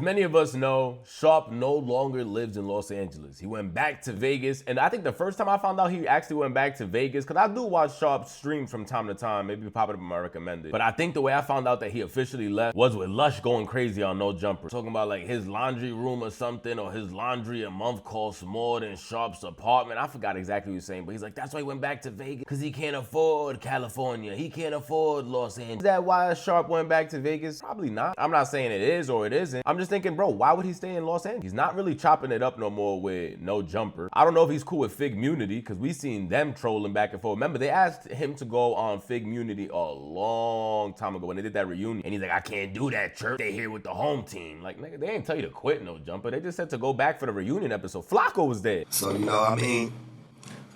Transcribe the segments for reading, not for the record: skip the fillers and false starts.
many of us know, Sharp no longer lives in Los Angeles. He went back to Vegas, and I think the first time I found out he actually went back to Vegas, because I do watch Sharp stream from time to time, maybe pop it up in my recommended. But I think the way I found out that he officially left was with Lush going crazy on No Jumper. Talking about like his laundry room or something, or his laundry a month costs more than Sharp's apartment. I forgot exactly what he was saying, but he's like, that's why he went back to Vegas, because he can't afford California. He can't afford Los Angeles. Is that why Sharp went back to Vegas? Probably not. I'm not saying it is or it isn't. I'm just thinking, bro, why would he stay in Los Angeles? He's not really chopping it up no more with No Jumper. I don't know if he's cool with Figmunity, because we seen them trolling back and forth. Remember, they asked him to go on Figmunity a long time ago when they did that reunion. And he's like, I can't do that, church. They here with the home team. Like, nigga, they ain't tell you to quit No Jumper. They just said to go back for the reunion episode. Flacco was there. So, you know, I mean,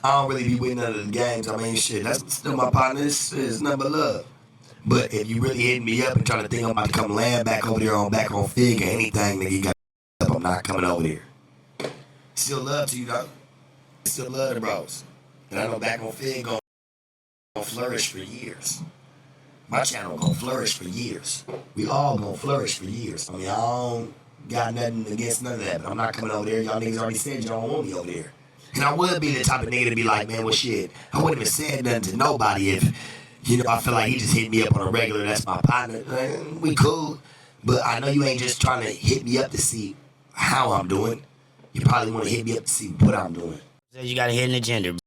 I don't really be winning none of the games. I mean, shit, that's still my partner. It's nothing but love. But if you really hitting me up and trying to think I'm about to come land back over there back on Fig or anything, nigga, you got up, I'm not coming over there. Still love to you, though. Still love the bros. And I know back on Fig gonna flourish for years. My channel gonna flourish for years. We all gonna flourish for years. I mean, I don't got nothing against none of that, but I'm not coming over there. Y'all niggas already said y'all don't want me over there. And I would be the type of nigga to be like, man, well, shit, I wouldn't have said nothing to nobody if, you know, I feel like he just hit me up on a regular, that's my partner. We cool, but I know you ain't just trying to hit me up to see how I'm doing. You probably want to hit me up to see what I'm doing. You got a hidden agenda.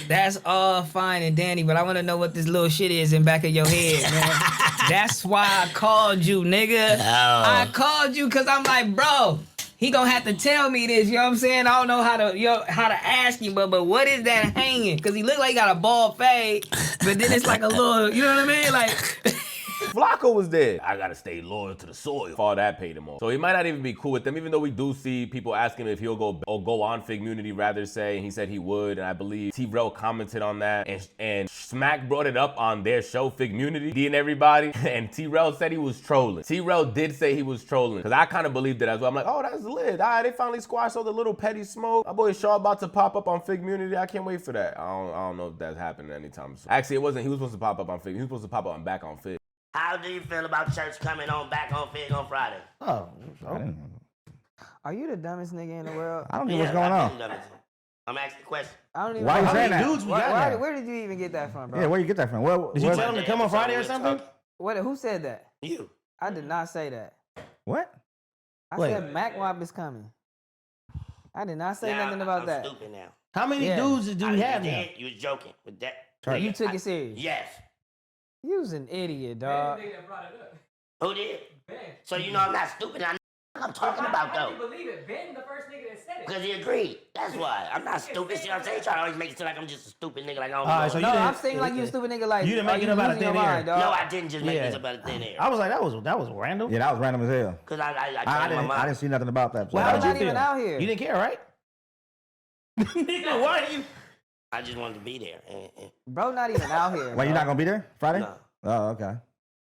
That's all fine and dandy, but I want to know what this little shit is in back of your head, man. That's why I called you, nigga. Oh. I called you because I'm like, bro, he gonna have to tell me this, you know what I'm saying? I don't know how to ask you, but what is that hanging? Because he look like he got a bald fade, but then it's like a little, you know what I mean? Like... Flacco was there. I gotta stay loyal to the soil. All that paid him off. So he might not even be cool with them, even though we do see people asking him if he'll go on Figmunity, rather say, and he said he would, and I believe T-Rel commented on that, and Smack brought it up on their show, Figmunity, D and everybody, and T-Rel said he was trolling. T-Rel did say he was trolling, because I kind of believed it as well. I'm like, oh, that's lit. All right, they finally squashed all the little petty smoke. My boy Shaw about to pop up on Figmunity. I can't wait for that. I don't know if that's happening anytime soon. Actually, it wasn't. He was supposed to pop up on Fig. He was supposed to pop up on back on Fig. How do you feel about church coming on back on Fig on Friday? Oh. Are you the dumbest nigga in the world? I don't know what's going on. I'm asking the question. I don't even Why know. you saying that? Dudes where did you even get that from, bro? Yeah, where you get that from? Well, did you tell him to come on Friday or something? Who said that? You. I did not say that. What? I said Mac Wop is coming. I did not say nothing about that. I'm stupid now. How many dudes do we have now? You was joking with that. You took it serious? Yes. You was an idiot, dog. Who did? Ben. So you know I'm not stupid. I know what I'm talking about, though. I believe it. Ben, the first nigga that said it. Because he agreed. That's why. I'm not stupid. See what I'm saying? You try to always make it seem like I'm just a stupid nigga. Like I don't know. So no, I'm saying like you a stupid nigga. Like you didn't make it up out of thin air. No, I didn't just make it up out of thin air. I was like, that was random. Yeah, that was random as hell. Because I didn't see nothing about that. Well, I'm not even out here. You didn't care, right? Nigga, why are you? I just wanted to be there. Bro, not even out here. Why, you not gonna be there Friday? No. Oh, okay.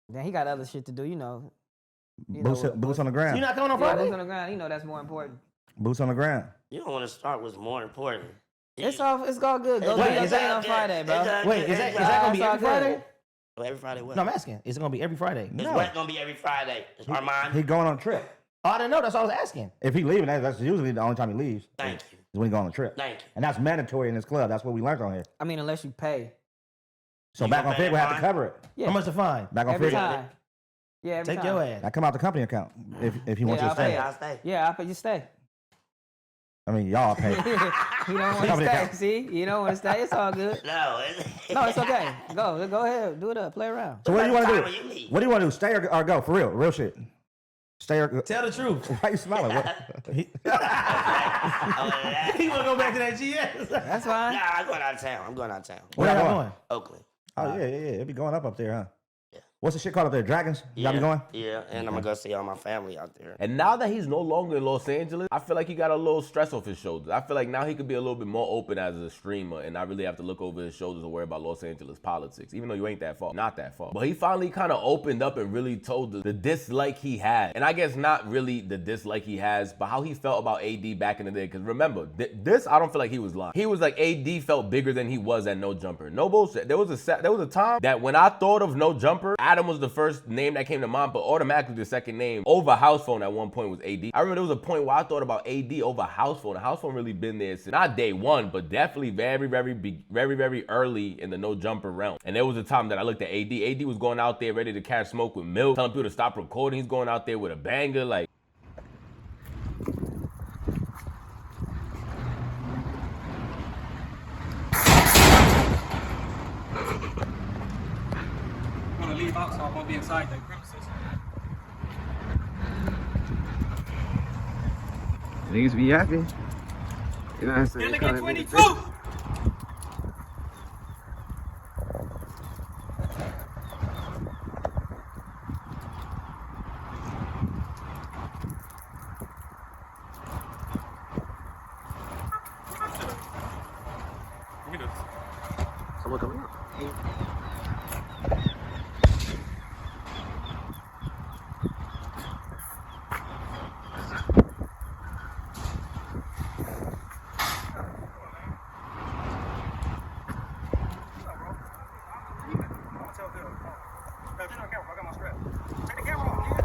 Then he got other shit to do, you know. Boots on the ground. You not coming on Friday? Boots on the ground. You know that's more important. Boots on the ground. You don't want to start what's more important. It's all good. Go do your thing on Friday, bro. Wait, is that gonna be every Friday? Oh, every Friday what? No, I'm asking. Is it gonna be every Friday? It's what gonna be every Friday? It's Armand. He going on a trip. Oh, I didn't know. That's what I was asking. If he leaving, that's usually the only time he leaves. Thank you. Is when he go on a trip. Thank you. And that's mandatory in this club. That's what we learned on here. I mean, unless you pay. So back on Fig, we have to cover it. Yeah. How much the fine? Back on Every Fig. time. Yeah, every Take time. your ass. I come out the company account if you want you to stay. I'll stay. Yeah, I'll pay you stay. I mean, y'all pay. You don't want to stay. See? You don't want to stay. It's all good. No. No, it's okay. Go ahead. Do it up. Play around. So what do you want to do? You What do you want to do? Stay or go? For real shit. Stay or go? Tell the truth. Why you smiling? What? He wanna go back to that GS. That's fine. Nah, I'm going out of town. Where y'all going? Oakland. Oh yeah. It'll be going up there, huh? Yeah. What's the shit called up there? Dragons? Y'all be going? Yeah, and I'm gonna go see all my family out there. And now that he's no longer in Los Angeles, I feel like he got a little stress off his shoulders. I feel like now he could be a little bit more open as a streamer and not really have to look over his shoulders and worry about Los Angeles politics, even though you ain't that far. Not that far. But he finally kind of opened up and really told the dislike he had. And I guess not really the dislike he has, but how he felt about AD back in the day. Because remember, this, I don't feel like he was lying. He was like, AD felt bigger than he was at No Jumper. No bullshit. There was a time that when I thought of No Jumper, Adam was the first name that came to mind, but automatically the second name over house phone at one point was AD. I remember there was a point where I thought about AD over house phone. The house phone really been there since not day one, but definitely very early in the no jumper realm. And there was a time that I looked at AD. AD was going out there ready to catch smoke with milk, telling people to stop recording. He's going out there with a banger, like. I'm gonna leave out so I won't be inside the premises. Niggas be yapping. You know what I'm saying? Look at 22! Someone coming up.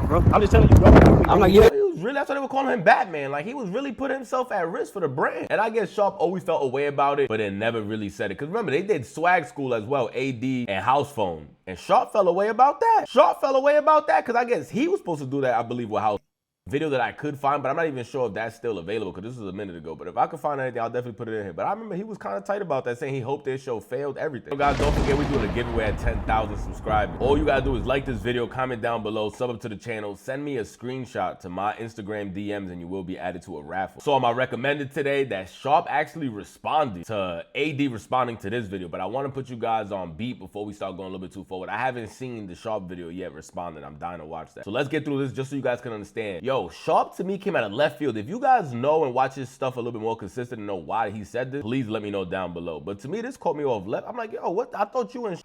Bro, I'm just telling you, bro. I'm like, yeah. He was really, that's why they were calling him Batman. Like, he was really putting himself at risk for the brand. And I guess Sharp always felt a way about it, but then never really said it. Because remember, they did Swag School as well, AD and House Phone. And Sharp fell away about that. Sharp fell away about that because I guess he was supposed to do that, I believe, with House. Video that I could find, but I'm not even sure if that's still available because this was a minute ago. But if I could find anything, I'll definitely put it in here. But I remember he was kind of tight about that, saying he hoped their show failed, everything. So guys, don't forget we're doing a giveaway at 10,000 subscribers. All you gotta do is like this video, comment down below, sub up to the channel, send me a screenshot to my Instagram DMs, and you will be added to a raffle. So on my recommended today, that Sharp actually responded to AD responding to this video, but I want to put you guys on beat before we start going a little bit too forward. I haven't seen the Sharp video yet responding. I'm dying to watch that. So let's get through this just so you guys can understand. Yo, Sharp to me came out of left field. If you guys know and watch his stuff a little bit more consistent and know why he said this, please let me know down below. But to me, this caught me off left. I'm like, yo, what? I thought you and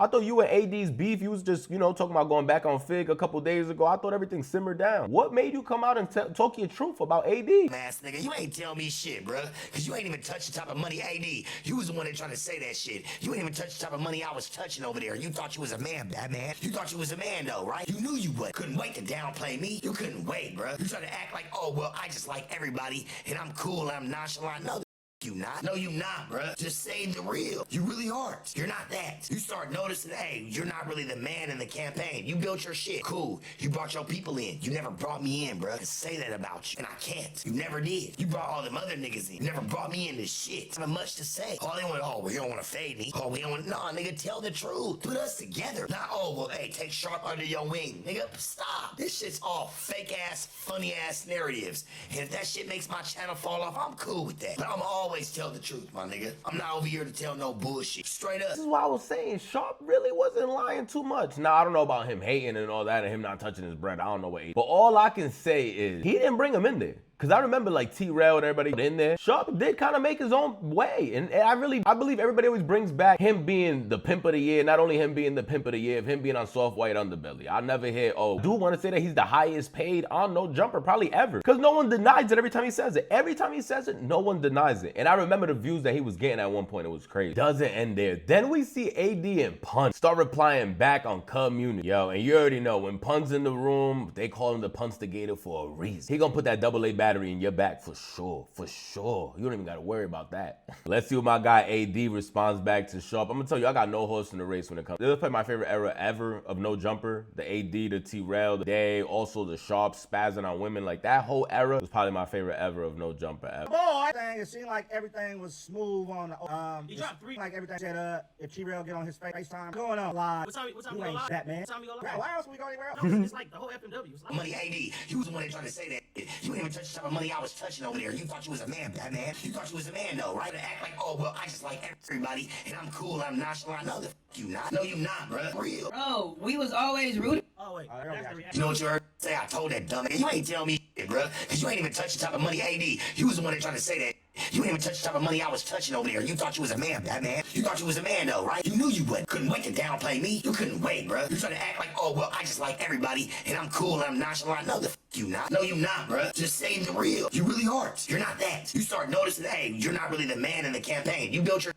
AD's beef, you was just, you know, talking about going back on Fig a couple days ago. I thought everything simmered down. What made you come out and talk your truth about AD? Ass nigga, you ain't tell me shit, bruh. Cause you ain't even touched the type of money AD. You was the one that tried to say that shit. You ain't even touched the type of money I was touching over there. You thought you was a man, Batman. You thought you was a man though, right? You knew you would. Couldn't wait to downplay me. You couldn't wait, bruh. You tried to act like, oh, well, I just like everybody and I'm cool and I'm nonchalant. No, you not. No, you not, bruh. Just say the real. You really aren't. You're not that. You start noticing, hey, you're not really the man in the campaign. You built your shit. Cool. You brought your people in. You never brought me in, bruh. I say that about you. And I can't. You never did. You brought all them other niggas in. You never brought me in this shit. I have much to say. Oh, they want, oh, well, you don't want to fade me. Oh, we don't want, nah, nigga, tell the truth. Put us together. Not, oh, well, hey, take Sharp under your wing. Nigga, stop. This shit's all fake ass, funny ass narratives. And if that shit makes my channel fall off, I'm cool with that. But I'm always tell the truth, my nigga. I'm not over here to tell no bullshit. Straight up. This is why I was saying Sharp really wasn't lying too much. Now, I don't know about him hating and all that and him not touching his bread. I don't know what he, but all I can say is he didn't bring him in there. Because I remember like T-Rail and everybody in there. Sharp did kind of make his own way. And I believe everybody always brings back him being the pimp of the year. Not only him being the pimp of the year, of him being on Soft White Underbelly. I never hear, oh, I do want to say that he's the highest paid on No Jumper probably ever. Because no one denies it every time he says it. Every time he says it, no one denies it. And I remember the views that he was getting at one point. It was crazy. Doesn't end there. Then we see AD and Punch start replying back on Community. Yo, and you already know, when Pun's in the room, they call him the Punstigator for a reason. He gonna put that AA battery in your back for sure, for sure. You don't even gotta worry about that. Let's see what my guy AD responds back to Sharp. I'm gonna tell you, I got no horse in the race when it comes. This is probably my favorite era ever of No Jumper. The AD, the T-Rail, the Day, also the Sharp spazzing on women. Like that whole era was probably my favorite ever of No Jumper ever. Boy, it seemed like everything was smooth on the He dropped 3. like everything set up. If T-Rail get on his FaceTime, going on live. What time we You go ain't live? that, man. What time we go Bro, live? why else we go anywhere else? No, it's like the whole FMW. It's like, Money AD. You was the one that tried to say that. You ain't even touched the type of money I was touching over there. You thought you was a man, Batman. You thought you was a man though, right? To act like, oh, well, I just like everybody and I'm cool and I'm nonchalant. No, the f you not. No, you not, bruh. Real. Bro, we was always rooting. oh, wait. I That's the got reaction. You know what you heard? Say I told that dumb. You ain't tell me shit, bruh. Cause you ain't even touched the type of money AD. You was the one that tried to say that. You ain't even touched the type of money I was touching over there. You thought you was a man, Batman. You thought you was a man though, right? You knew you would. Couldn't wait to downplay me. You couldn't wait, bruh. You tried to act like, oh, well, I just like everybody and I'm cool and I'm nonchalant. No, the f you not. No, you not, bruh. Just say the real. You really aren't. You're not that. You start noticing, hey, you're not really the man in the campaign. You built your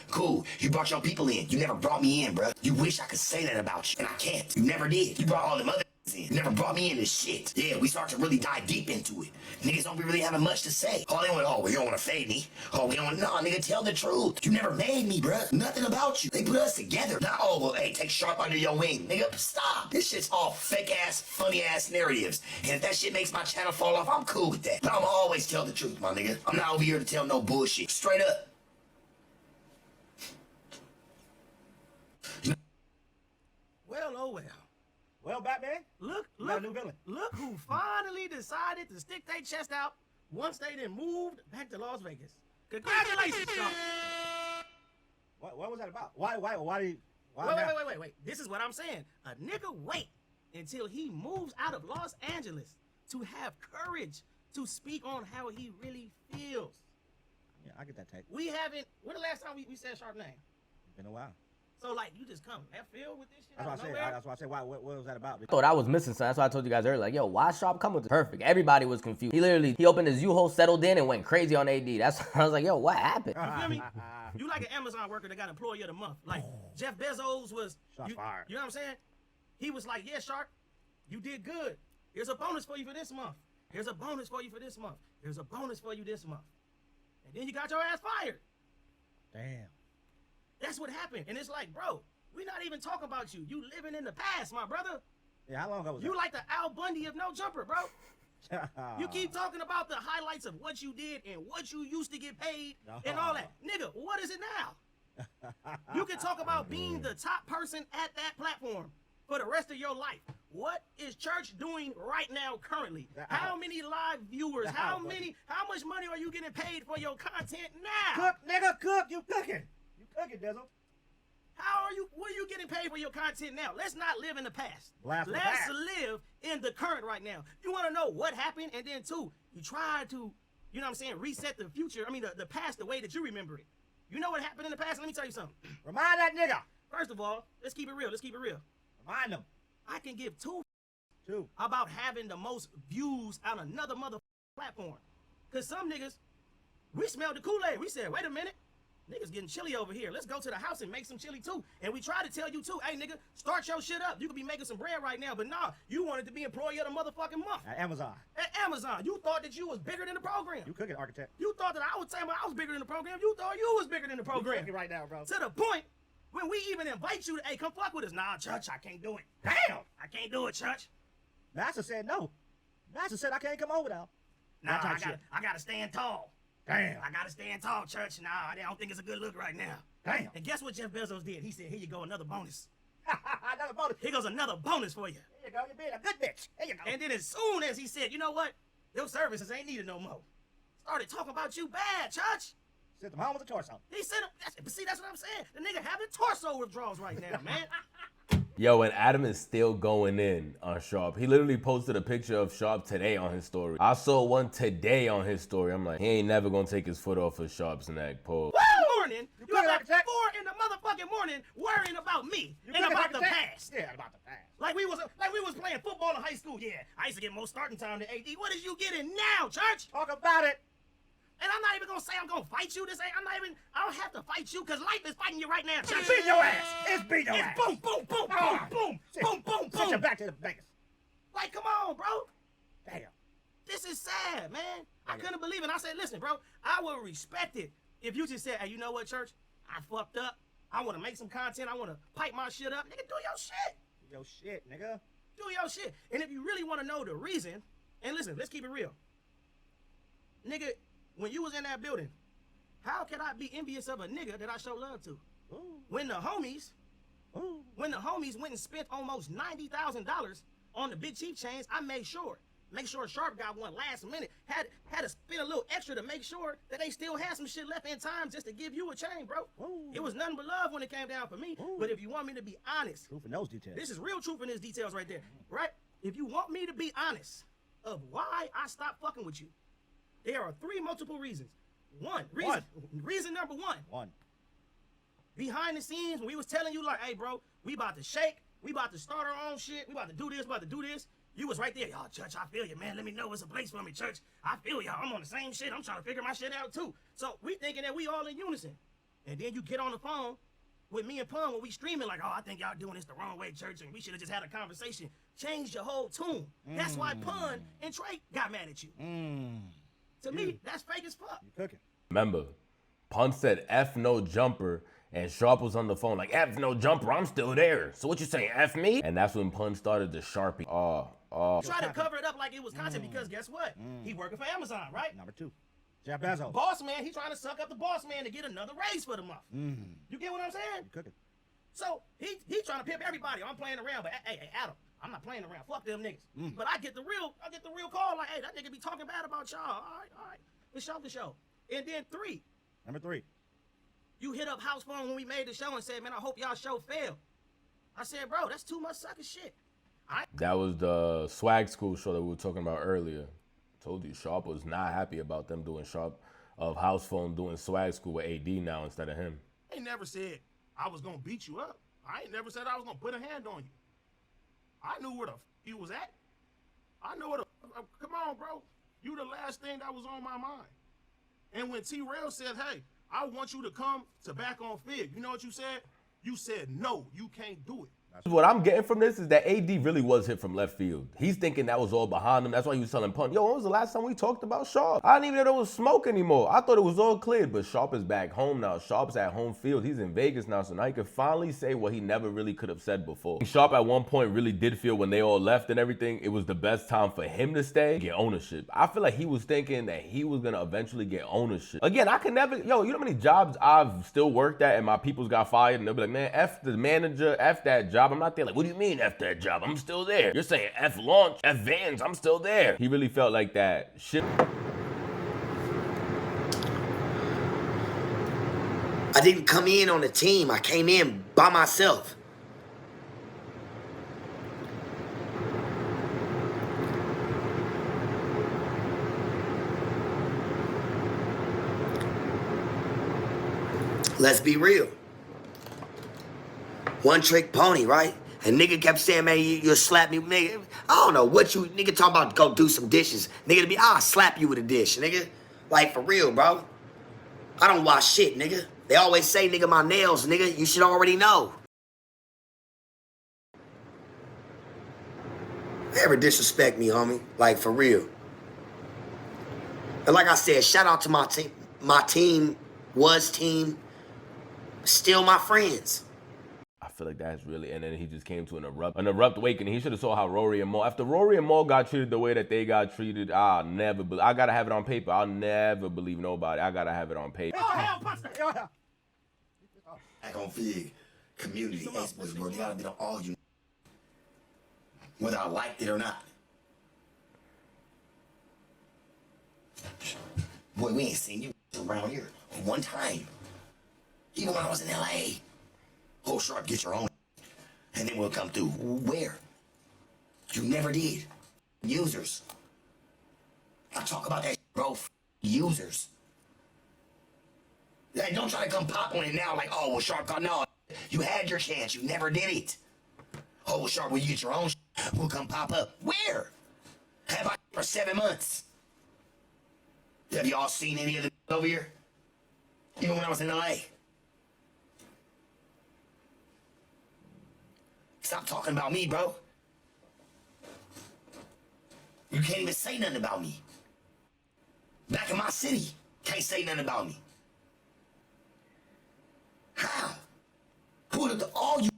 Cool. You brought your people in. You never brought me in, bro. You wish I could say that about you, and I can't. You never did. You brought all them other in. You never brought me in this shit. Yeah, we start to really dive deep into it. Niggas don't be really having much to say. Oh, they want, oh, well, you don't want to fade me. Oh, we don't, no, nigga, tell the truth. You never made me, bro. Nothing about you. They put us together. Now, oh, well, hey, take Sharp under your wing. Nigga, stop. This shit's all fake-ass, funny-ass narratives. And if that shit makes my channel fall off, I'm cool with that. But I'ma always tell the truth, my nigga. I'm not over here to tell no bullshit. Straight up. Well, oh well. Well, Batman, Look, you got a new villain. look who finally decided to stick their chest out once they then moved back to Las Vegas. Congratulations, Sean. What was that about? Why do you? Why Wait, now? wait. This is what I'm saying. A nigga wait until he moves out of Los Angeles to have courage to speak on how he really feels. Yeah, I get that take. We haven't. When the last time we said Sharp name? It's been a while. So like you just come left field with this shit That's out what I of said. nowhere? That's why I said. What was that about? I thought I was missing something. That's why I told you guys earlier. Like, yo, why Sharp come with this? Perfect. Everybody was confused. He opened his U-Haul, settled in, and went crazy on AD. That's I was like, yo, what happened? You feel me? You like an Amazon worker that got employee of the month. Like Jeff Bezos was. Shots fired. You know what I'm saying? He was like, yeah, Shark, you did good. Here's a bonus for you for this month. Here's a bonus for you for this month. Here's a bonus for you this month. And then you got your ass fired. Damn. That's what happened. And it's like, bro, we're not even talking about you. You living in the past, my brother. Yeah, how long ago was You that? like the Al Bundy of no jumper, bro. You keep talking about the highlights of what you did and what you used to get paid and all that. Nigga, what is it now? You can talk about being the top person at that platform for the rest of your life. What is church doing right now currently? How many live viewers? How much money are you getting paid for your content now? Cook, nigga, cook. You cooking. You cooking, Dizzle. What are you getting paid for your content now? Let's not live in the past. Blast the Let's past. live in the current right now. You want to know what happened? And then two, you try to, you know what I'm saying, reset the future. I mean, the past the way that you remember it. You know what happened in the past? Let me tell you something. Remind that nigga. First of all, let's keep it real. Let's keep it real. Remind him. I can give two Two. about having the most views on another mother platform. Because some niggas, we smelled the Kool-Aid. We said, wait a minute. Niggas getting chilly over here. Let's go to the house and make some chili too. And we try to tell you too, hey nigga, start your shit up. You could be making some bread right now, but nah, you wanted to be employee of the motherfucking month. At Amazon. At Amazon, you thought that you was bigger than the program. You cooking, architect. You thought that I was saying I was bigger than the program. You thought you was bigger than the You program. cooking right now, bro. To the point when we even invite you to, hey, come fuck with us. Nah, church, I can't do it. Damn, I can't do it, church. Master said no. Master said I can't come over now. Nah, That type I shit. gotta stand tall. Damn. I gotta stand tall, church. Nah, I don't think it's a good look right now. Damn. And guess what Jeff Bezos did? He said, here you go, another bonus. Another bonus. Here goes another bonus for you. Here you go. You're being a good bitch. Here you go. And then as soon as he said, you know what? Your services ain't needed no more. Started talking about you bad, church. Sent him home with a torso. He said, but see, that's what I'm saying. The nigga having torso withdrawals right now, man. Yo, and Adam is still going in on Sharp. He literally posted a picture of Sharp today on his story. I saw one today on his story. I'm like, he ain't never gonna take his foot off of Sharp's neck, Paul. Morning, you cooking got like that? 4 in the motherfucking morning worrying about me and cooking about like the that? past. Yeah, about the past. Like we was playing football in high school. Yeah, I used to get more starting time than AD. What is you getting now, church? Talk about it. And I'm not even gonna say I'm gonna fight you. I don't have to fight you because life is fighting you right now, church. Beat your ass. It's beat your It's ass. boom, boom, boom, boom, boom, boom, boom, Sit your boom. back to the Vegas. Like, come on, bro. Damn. This is sad, man. I couldn't believe it. And I said, listen, bro, I would respect it if you just said, hey, you know what, church? I fucked up. I want to make some content. I want to pipe my shit up. Nigga, do your shit. Yo shit, nigga. Do your shit. And if you really want to know the reason, and listen, let's keep it real. Nigga, when you was in that building, how can I be envious of a nigga that I show love to? Ooh. When the homies went and spent almost $90,000 on the Big Chief chains, I made sure Sharp got one last minute. Had to spend a little extra to make sure that they still had some shit left in time just to give you a chain, bro. Ooh. It was nothing but love when it came down for me. Ooh. But if you want me to be honest, Truth in those details. this is real truth in these details right there, right? If you want me to be honest of why I stopped fucking with you, there are 3 multiple reasons. Reason number one. Behind the scenes, when we was telling you like, hey, bro, we about to shake, we about to start our own shit, we about to do this, you was right there. Y'all, church, I feel you, man. Let me know it's a place for me, church. I feel y'all. I'm on the same shit. I'm trying to figure my shit out, too. So we thinking that we all in unison. And then you get on the phone with me and Pun when we streaming like, oh, I think y'all doing this the wrong way, church, and we should have just had a conversation. Change your whole tune. That's why Pun and Trey got mad at you. To me, that's fake as fuck. You cooking. Remember, Pun said F no jumper, and Sharp was on the phone like, F no jumper, I'm still there. So what you saying, F me? And that's when Pun started to Sharpie. Try to cover it up like it was content because guess what? He working for Amazon, right? Number 2. Jeff Bezos. Boss man, he trying to suck up the boss man to get another raise for the month. You get what I'm saying? You cooking. So he trying to pimp everybody. I'm playing around, but hey, Adam, I'm not playing around. Fuck them niggas. But I get the real call like, hey, that nigga be talking bad about y'all. All right. Let's show the show. And then 3. Number 3. You hit up House Phone when we made the show and said, man, I hope y'all show fail. I said, bro, that's too much sucker shit. That was the Swag School show that we were talking about earlier. Told you, Sharp was not happy about them doing House Phone doing Swag School with AD now instead of him. I ain't never said I was gonna beat you up. I ain't never said I was gonna put a hand on you. I knew where the you was at. I know where the come on, bro. You the last thing that was on my mind. And when T-Rail said, hey, I want you to come to Back on Fig, you know what you said? You said, no, you can't do it. What I'm getting from this is that AD really was hit from left field. He's thinking that was all behind him. That's why he was telling Pun, yo, when was the last time we talked about Sharp? I didn't even know there was smoke anymore. I thought it was all cleared, but Sharp is back home now. Sharp's at home field. He's in Vegas now, so now he can finally say what he never really could have said before. Sharp at one point really did feel when they all left and everything, it was the best time for him to stay, get ownership. I feel like he was thinking that he was gonna eventually get ownership. Again, I could never, you know how many jobs I've still worked at and my peoples got fired and they'll be like, man, F the manager, F that job. I'm not there like, what do you mean F that job? I'm still there. You're saying F launch, F Vans, I'm still there. He really felt like that shit. I didn't come in on a team. I came in by myself. Let's be real. One trick pony, right? And nigga kept saying, man, you'll slap me, nigga. I don't know what you, nigga talking about go do some dishes. Nigga to be, I'll slap you with a dish, nigga. Like, for real, bro. I don't wash shit, nigga. They always say, nigga, my nails, nigga. You should already know. Never disrespect me, homie. Like, for real. And like I said, shout out to my team. My team was team. Still my friends. I feel like that's really, and then he just came to an abrupt awakening. He should have saw how Rory and Mo, after Rory and Mo got treated the way that they got treated, I gotta have it on paper. I'll never believe nobody. I gotta have it on paper. Back on Fig, community experts, bro. They gotta be on all you, whether I liked it or not. Boy, we ain't seen you around here one time. Even when I was in LA. Oh, Sharp, get your own, and then we'll come through. Where? You never did. Users. I talk about that, bro. Users. Hey, don't try to come pop on it now like, oh, well, Sharp, no. You had your chance. You never did it. Oh, well, Sharp, will you get your own? We'll come pop up. Where? Have I for 7 months? Have y'all seen any of them over here? Even when I was in LA. Stop talking about me, bro. You can't even say nothing about me. Back in my city, can't say nothing about me. How? Pulled up to all you.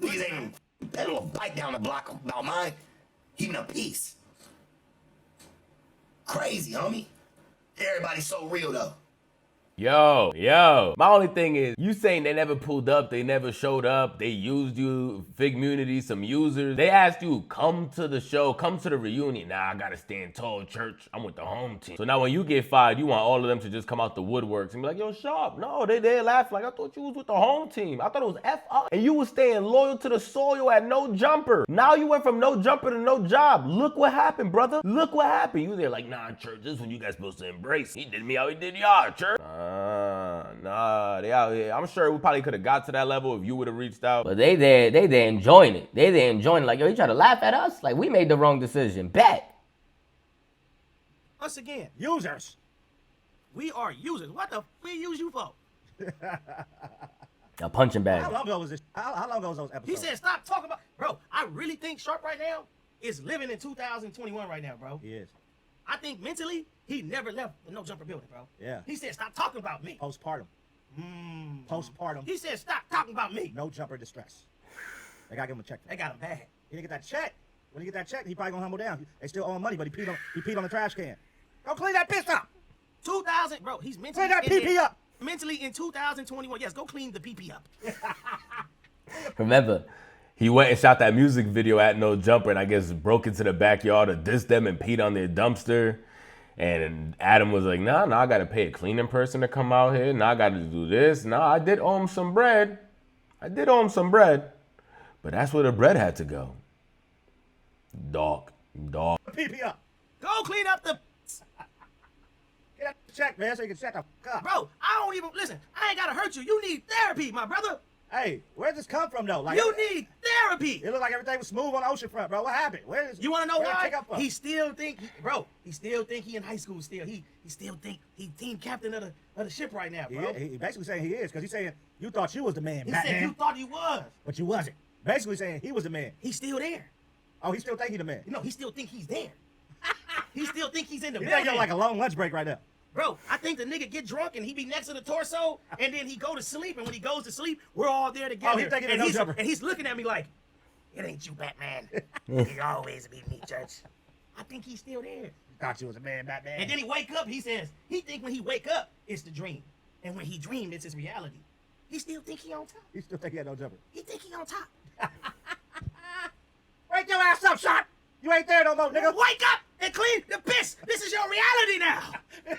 Niggas ain't even pedal a bike down the block about mine. Even a piece. Crazy, homie. Everybody's so real, though. Yo. My only thing is, you saying they never pulled up, they never showed up, they used you, Figmunity, some users. They asked you, come to the show, come to the reunion. Nah, I gotta stand tall, church. I'm with the home team. So now when you get fired, you want all of them to just come out the woodworks and be like, yo, Sharp. No, they laugh like, I thought you was with the home team. I thought it was F up. And you was staying loyal to the soil at no jumper. Now you went from no jumper to no job. Look what happened, brother. Look what happened. You there like, nah, church, this is when you guys supposed to embrace. He did me how he did y'all, church. Nah, they out here. I'm sure we probably could have got to that level if you would have reached out. But they there enjoying it. They there enjoying it. Like, yo, you try to laugh at us? Like, we made the wrong decision. Bet. Once again, Users. We are users. What the we use you for? A punching bag. How long ago was this? How long ago was those episodes? He said, stop talking about, bro, I really think Sharp right now is living in 2021 right now, bro. He is. I think mentally, he never left the No Jumper building, bro. Yeah. He said, stop talking about me. Postpartum. Postpartum. He said, stop talking about me. No Jumper distress. They gotta give him a check. They got him bad. He didn't get that check. When he get that check, he probably gonna humble down. They still owe him money, but he peed on the trash can. Go clean that piss up. 2000, bro, he's mentally. Clean that PP up. Mentally in 2021. Yes, go clean the PP up. Remember, he went and shot that music video at No Jumper and I guess broke into the backyard to diss them and peed on their dumpster. And Adam was like, nah, I gotta pay a cleaning person to come out here. Nah, I gotta do this. Nah, I did owe him some bread. But that's where the bread had to go. Dog. PP up. Go clean up the. Get that check, man, so you can check the cup. Bro, I don't even. Listen, I ain't gotta hurt you. You need therapy, my brother. Hey, where's this come from, though? Like, You need therapy. It looked like everything was smooth on the ocean front, bro. What happened? Where is? You want to know where did it why? pick up from? He still think, he still think he in high school still. He still think he team captain of the ship right now, bro. Yeah, he basically saying he is, because he's saying you thought you was the man, He Batman. said you thought he was. But you wasn't. Basically saying he was the man. He's still there. Oh, he still think he the man. No, he still think he's there. He still think he's in the You building. think you're like a long lunch break right now. Bro, I think the nigga get drunk and he be next to the torso and then he go to sleep, and when he goes to sleep, we're all there together. Oh, he thinking and, of No Jumper. and he's looking at me like, it ain't you, Batman. It always be me, Judge. I think he's still there. You thought you was a man, Batman. And then he wake up, he says, he think when he wake up, it's the dream. And when he dreamed, it's his reality. He still think he on top. He still think he had No Jumper. He think he on top. Wake your ass up, shot! You ain't there no more, nigga. Wake up and clean the piss. This is your reality now.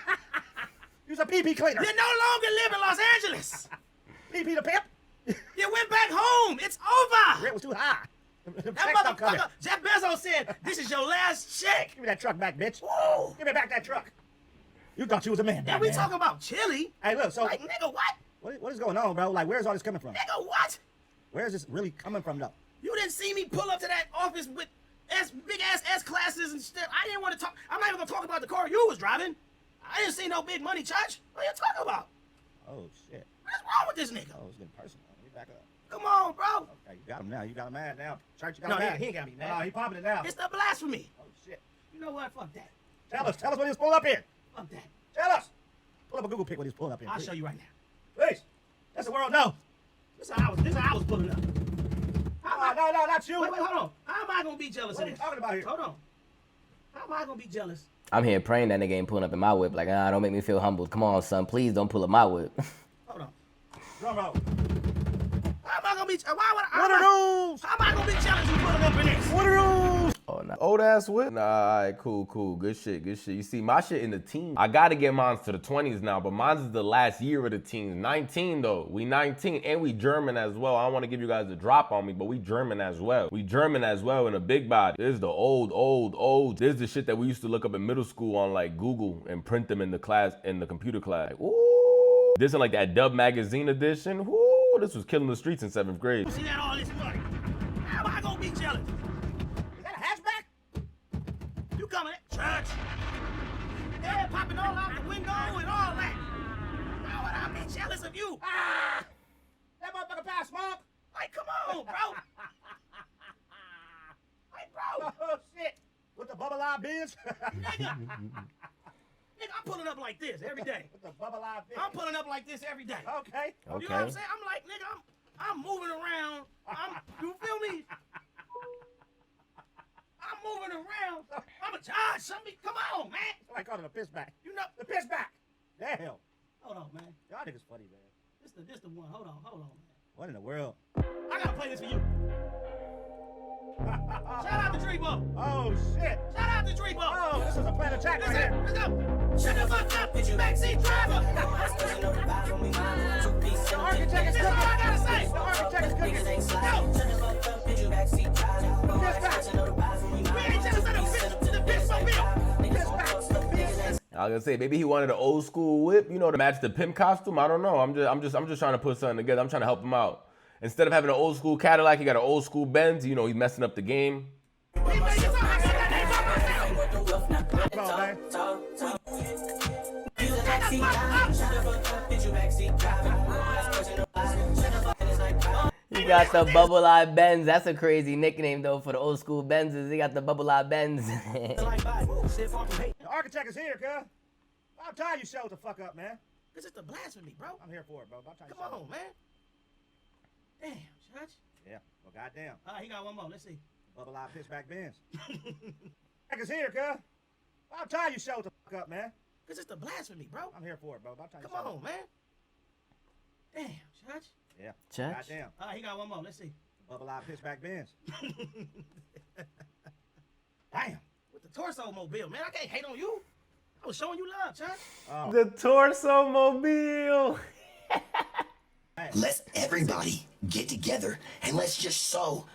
You's a PP cleaner. You no longer live in Los Angeles. PP the pimp. You went back home. It's over. Rent was too high. Them That checks not coming. motherfucker, Jeff Bezos said, this is your last check. Give me that truck back, bitch. Whoa. Give me back that truck. You thought you was a man, And we Batman. talking about chili. Hey, look, so Like, nigga, what? what is going on, bro? Like, where's all this coming from? Nigga, what? Where is this really coming from, though? You didn't see me pull up to that office with big ass S classes and stuff. I didn't want to talk. I'm not even gonna talk about the car you was driving. I didn't see no big money, Church. What are you talking about? Oh, shit. What's wrong with this nigga? Oh, it's getting personal. Let me back up. Come on, bro. Okay, you got him now. You got him mad now. Church, you got No, him mad. he ain't got me mad. Oh, he popping it now. It's the blasphemy. Oh, shit. You know what? Fuck that. Tell us what he was pulling up in. Fuck that. Tell us. Pull up a Google pic what he was pulling up in. I'll please. show you right now. Please. Let the world know. This is how I was pulling up. No, not you. Wait, hold on. How am I gonna be jealous What of are you this? talking about here? Hold on. How am I gonna be jealous? I'm here praying that nigga ain't pulling up in my whip. Like, don't make me feel humbled. Come on, son. Please don't pull up my whip. Hold on. Drum roll. How am I gonna be? Why would I? What are those? How am I gonna be jealous of pulling up in this? What are those? Oh, nah. Old ass whip? Nah, all right, cool. Good shit. You see, my shit in the teens. I gotta get mine to the 20s now, but mine's is the last year of the teens. 19 though. We 19 and we German as well. I don't want to give you guys a drop on me, but we German as well. We German as well in a big body. This is the old. This is the shit that we used to look up in middle school on like Google and print them in the class, in the computer class. Like, ooh. This is like that Dub magazine edition. Woo, this was killing the streets in 7th grade. See that all this money? How am I gonna be jealous? Is that a hatchback? You coming at church? Yeah, popping all out the window and all that. How would I be jealous of you? Ah! That motherfucker passed smoke. Like, come on, bro. Like, bro. Oh, shit. With the bubble eye biz? Nigga, I'm pulling up like this every day. With the bubble eye biz? I'm pulling up like this every day. Okay. You know what I'm saying? I'm like, nigga, I'm moving around. You feel me? I'm moving around. I'm a Josh. Somebody, come on, man. Somebody called it a piss back. You know, The piss back. Damn. hold on, man. Y'all niggas funny, man. This the one. Hold on, man. What in the world? I gotta play this for you. Shout out to Dreebo. Oh, shit. Shout out to Dreebo. Oh, this is a plan attack right here. Let's go. Shut the fuck up, backseat driver. The architect is That's all I gotta say. The architect is cooking. Yo, Piss back. we ain't jealous of the bitch mobile. Piss back. I was gonna say maybe he wanted an old school whip, you know, to match the pimp costume. I don't know. I'm just trying to put something together. I'm trying to help him out. Instead of having an old school Cadillac, he got an old school Benz. You know, he's messing up the game. Come on, man. He got the bubble eye Benz. That's a crazy nickname though for the old school Benzes. He got the bubble eye Benz. The architect is here, cuz. About time you showed the fuck up, man. This is the blasphemy, bro. I'm here for it, bro. About time you Come showed on, up. man. Damn, Judge. Yeah, well, goddamn. He got one more. Let's see. Bubble eye pitchback Benz. Architect is here, cuz. About time you showed the fuck up, man. This is the blasphemy, bro. I'm here for it, bro. About time you Come showed on, up. man. Damn, Judge. Yeah, Judge? goddamn. He got one more. Let's see. Bubble eye pitchback Benz. Damn. With the torso mobile, man. I can't hate on you. I was showing you love, Judge. Oh. The torso mobile. Let's everybody get together and let's just show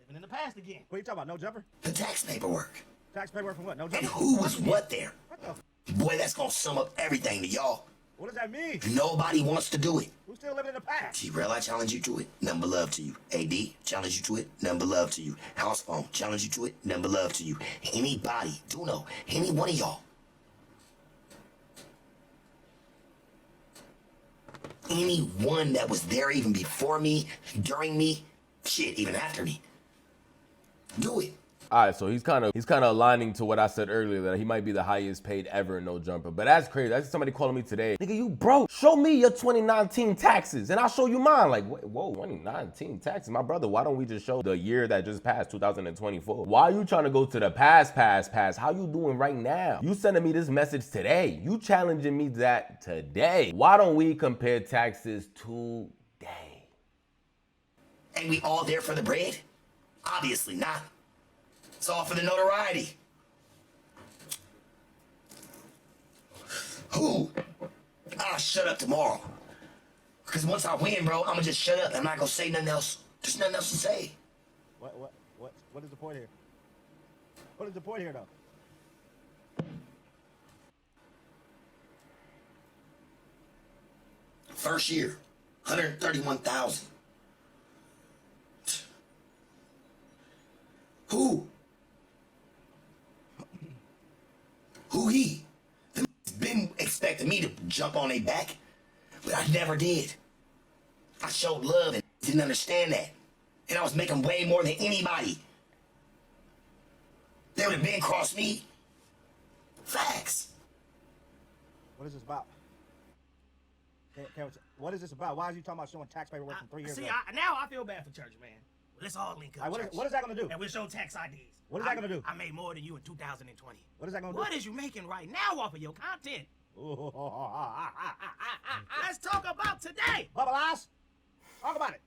Living in the past again. What are you talking about? No jumper? the tax paperwork Tax paperwork from what? No and jumper? who was what there. What the f? Boy, that's gonna sum up everything to y'all. What does that mean? Nobody wants to do it. Who's still living in the past? T-Rail, I challenge you to it. Nothing but love to you. AD, challenge you to it. Nothing but love to you. House phone, challenge you to it. Nothing but love to you. Anybody, do know, any one of y'all. Anyone that was there even before me, during me, shit, even after me. Do it. All right, so he's kind of aligning to what I said earlier, that he might be the highest paid ever in No Jumper. But that's crazy. That's somebody calling me today. Nigga, you broke. Show me your 2019 taxes, and I'll show you mine. Like, whoa, 2019 taxes, my brother. Why don't we just show the year that just passed, 2024? Why are you trying to go to the past? How you doing right now? You sending me this message today. You challenging me that today. Why don't we compare taxes today? Ain't we all there for the bread? Obviously not. It's all for the notoriety. Who? I'll shut up tomorrow. Because once I win, bro, I'm going to just shut up. I'm not going to say nothing else. There's nothing else to say. What is the point here? What is the point here, though? First year, 131,000. Who? Who he? Them been expecting me to jump on their back, but I never did. I showed love and didn't understand that. And I was making way more than anybody. They would have been across me. Facts. What is this about? What is this about? Why is you talking about showing tax paperwork from 3 years ago? Now I feel bad for church, man. Let's all link up. What is that going to do? And we'll show tax IDs. What is that going to do? I made more than you in 2020. What is that going to do? What is you making right now off of your content? Let's talk about today. Bubble eyes. Talk about it.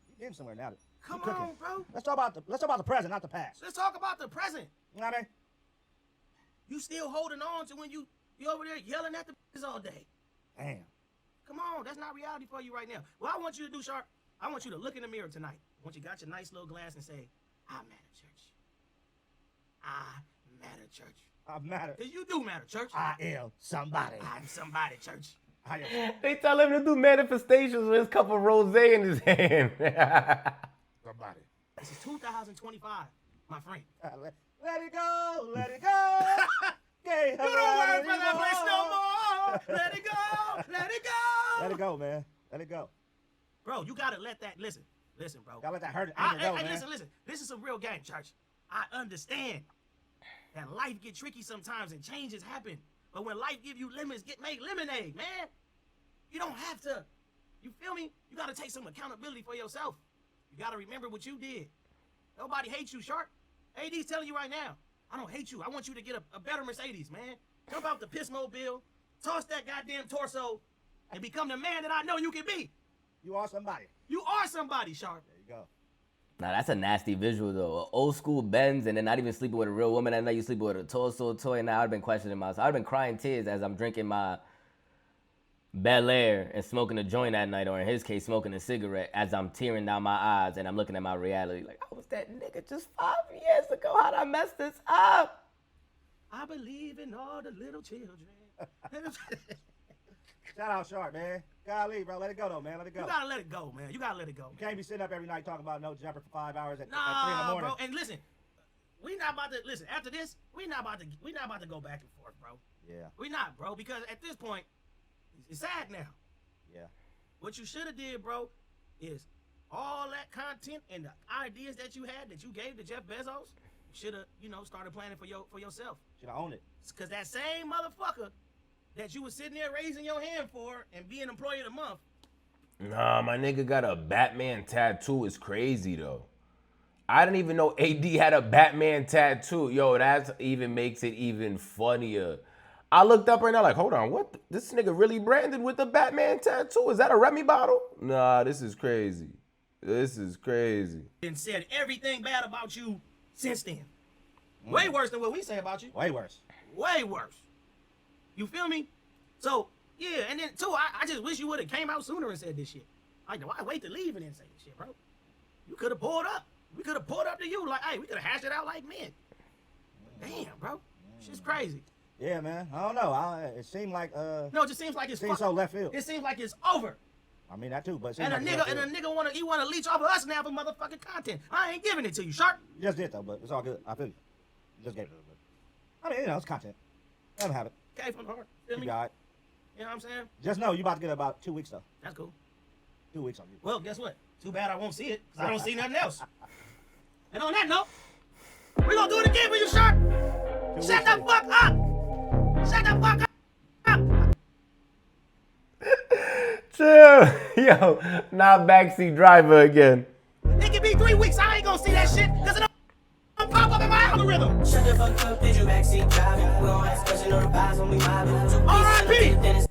You getting somewhere now. Come on, bro. Let's talk about the present, not the past. Let's talk about the present. You know what I mean? You still holding on to when you over there yelling at the b****s all day. Damn. Come on, that's not reality for you right now. What I want you to do, Sharp, I want you to look in the mirror tonight. Once you got your nice little glass and say, I matter, church. I matter, church. I matter. Because you do matter, church. I am somebody. I'm somebody, church. I am They tell him to do manifestations with his cup of rosé in his hand. somebody. This is 2025, my friend. Let it go. Let it go. Yeah, You don't work for that place no more. Let it go. Let it go. Let it go, man. Let it go. Bro, you gotta let that listen, bro. Gotta let that hurt anger go, man. Listen. This is some real game, church. I understand that life get tricky sometimes and changes happen. But when life give you lemons, make lemonade, man. You don't have to. You feel me? You gotta take some accountability for yourself. You gotta remember what you did. Nobody hates you, Shark. AD's telling you right now. I don't hate you. I want you to get a better Mercedes, man. Jump out the piss mobile, toss that goddamn torso, and become the man that I know you can be. You are somebody. You are somebody, Sharp. There you go. Nah, that's a nasty visual though. An old school Benz and then not even sleeping with a real woman. I know you sleeping with a torso toy. Now I'd been questioning myself. I'd been crying tears as I'm drinking my Bel Air and smoking a joint at night, or in his case, smoking a cigarette as I'm tearing down my eyes and I'm looking at my reality. Like, I was that nigga just 5 years ago. How'd I mess this up? I believe in all the little children. Shout out Sharp, man. Golly, bro. Let it go, though, man. Let it go. You gotta let it go, man. You gotta let it go. You can't be sitting up every night talking about no jumper for 5 hours at 3 in the Nah, morning. bro. And listen, we not about to listen. After this, we not about to go back and forth, bro. Yeah. We not, bro, because at this point, it's sad now. Yeah. What you should have did, bro, is all that content and the ideas that you had that you gave to Jeff Bezos, you should have, started planning for yourself. Should have owned it. Because that same motherfucker that you was sitting there raising your hand for and being employee of the month. Nah, my nigga got a Batman tattoo. It's crazy, though. I didn't even know AD had a Batman tattoo. Yo, that even makes it even funnier. I looked up right now like, hold on, what? This nigga really branded with the Batman tattoo? Is that a Remy bottle? Nah, this is crazy. This is crazy. And said everything bad about you since then. Way worse than what we say about you. Way worse. Way worse. You feel me? So, yeah, and then, too, I just wish you would have came out sooner and said this shit. Like, why wait to leave and then say this shit, bro? You could have pulled up. We could have pulled up to you like, hey, we could have hashed it out like men. Damn, bro. Shit's crazy. Yeah, man. I don't know. It seemed like No, it just seems like it's seems so left field. It seems like it's over. I mean that too, but it seems And like a nigga wanna leech off of us now for motherfucking content. I ain't giving it to you, Sharp. You just did though, but it's all good. I feel you. You just gave it a little bit. I mean, it's content. Let him have it. Okay, from the heart. Feel me? You got it. You know what I'm saying? Just know you about to get about 2 weeks though. That's cool. 2 weeks on you. Well, guess what? Too bad I won't see it, because I don't see nothing else. And on that note, we gonna do it again for you, Sharp. Shut the fuck up! Shut the fuck up! Chill. Yo, not backseat driver again. It could be 3 weeks. I ain't gonna see that shit because it don't pop up in my algorithm. Shut the fuck up, did you backseat driving? We don't ask questions or advise when we mobbing. R.I.P.